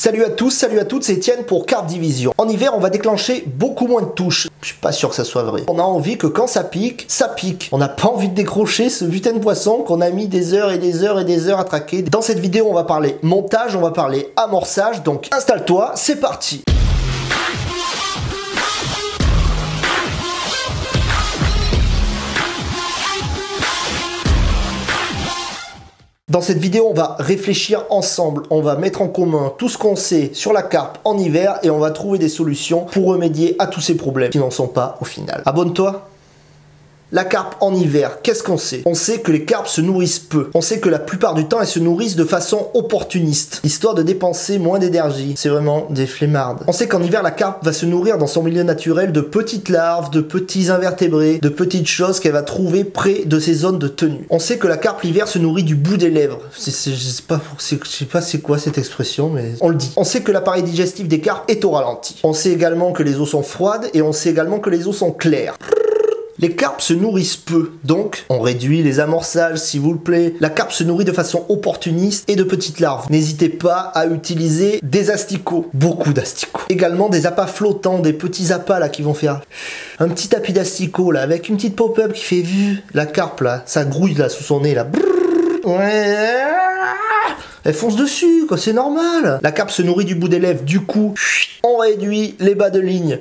Salut à tous, salut à toutes, c'est Etienne pour Carpe Division. En hiver, on va déclencher beaucoup moins de touches. Je suis pas sûr que ça soit vrai. On a envie que quand ça pique, ça pique. On n'a pas envie de décrocher ce putain de poisson qu'on a mis des heures et des heures et des heures à traquer. Dans cette vidéo, on va parler montage, on va parler amorçage, donc installe-toi, c'est parti. Dans cette vidéo, on va réfléchir ensemble, on va mettre en commun tout ce qu'on sait sur la carpe en hiver et on va trouver des solutions pour remédier à tous ces problèmes qui n'en sont pas au final. Abonne-toi. La carpe en hiver, qu'est-ce qu'on sait? On sait que les carpes se nourrissent peu. On sait que la plupart du temps, elles se nourrissent de façon opportuniste, histoire de dépenser moins d'énergie. C'est vraiment des flemmardes. On sait qu'en hiver, la carpe va se nourrir dans son milieu naturel de petites larves, de petits invertébrés, de petites choses qu'elle va trouver près de ses zones de tenue. On sait que la carpe l'hiver se nourrit du bout des lèvres. Je sais pas c'est quoi cette expression, mais on le dit. On sait que l'appareil digestif des carpes est au ralenti. On sait également que les eaux sont froides et on sait également que les eaux sont claires. Les carpes se nourrissent peu, donc on réduit les amorçages s'il vous plaît. La carpe se nourrit de façon opportuniste et de petites larves. N'hésitez pas à utiliser des asticots, beaucoup d'asticots. Également des appâts flottants, des petits appâts là qui vont faire un petit tapis d'asticots là avec une petite pop-up qui fait vu. La carpe là, ça grouille là sous son nez là. Ouais. Elle fonce dessus, quoi, c'est normal. La carpe se nourrit du bout des lèvres, du coup, on réduit les bas de ligne,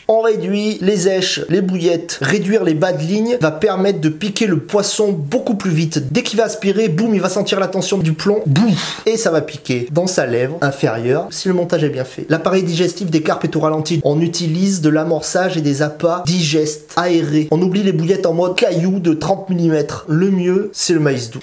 on réduit les èches, les bouillettes. Réduire les bas de ligne va permettre de piquer le poisson beaucoup plus vite. Dès qu'il va aspirer, boum, il va sentir la tension du plomb, boum, et ça va piquer dans sa lèvre inférieure, si le montage est bien fait. L'appareil digestif des carpes est au ralenti. On utilise de l'amorçage et des appâts digestes, aérés. On oublie les bouillettes en mode caillou de 30 mm. Le mieux, c'est le maïs doux.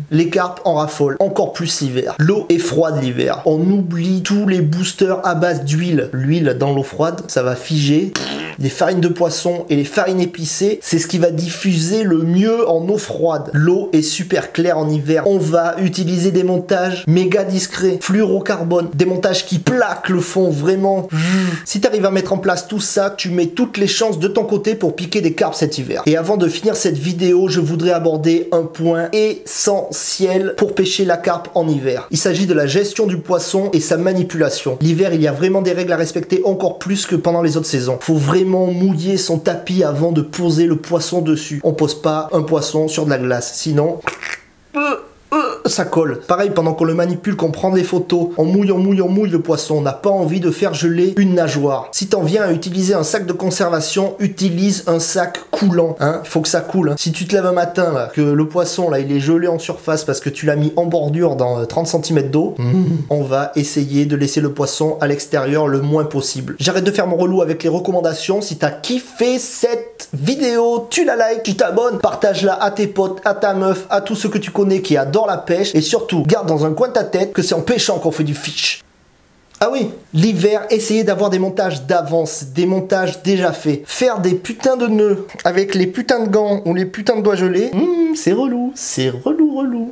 Les carpes en raffolent, encore plus l'hiver. L'eau est froide l'hiver. On oublie tous les boosters à base d'huile. L'huile dans l'eau froide, ça va figer. Les farines de poisson et les farines épicées, c'est ce qui va diffuser le mieux en eau froide. L'eau est super claire en hiver. On va utiliser des montages méga discrets, fluorocarbone, des montages qui plaquent le fond vraiment. Si tu arrives à mettre en place tout ça, tu mets toutes les chances de ton côté pour piquer des carpes cet hiver. Et avant de finir cette vidéo, je voudrais aborder un point essentiel pour pêcher la carpe en hiver. Il s'agit de la gestion du poisson et sa manipulation. L'hiver, il y a vraiment des règles à respecter encore plus que pendant les autres saisons. Faut vraiment mouiller son tapis avant de poser le poisson dessus. On pose pas un poisson sur de la glace, sinon ça colle. Pareil, pendant qu'on le manipule, qu'on prend des photos, on mouille le poisson. On n'a pas envie de faire geler une nageoire. Si t'en viens à utiliser un sac de conservation, utilise un sac coulant. Hein, faut que ça coule. Hein. Si tu te lèves un matin, là, que le poisson, là, il est gelé en surface parce que tu l'as mis en bordure dans 30 cm d'eau, on va essayer de laisser le poisson à l'extérieur le moins possible. J'arrête de faire mon relou avec les recommandations. Si t'as kiffé cette vidéo, tu la likes, tu t'abonnes, partage-la à tes potes, à ta meuf, à tous ceux que tu connais qui adorent la pêche. Et surtout, garde dans un coin de ta tête que c'est en pêchant qu'on fait du fish. Ah oui, l'hiver, essayez d'avoir des montages d'avance, des montages déjà faits. Faire des putains de nœuds avec les putains de gants ou les putains de doigts gelés, c'est relou, relou.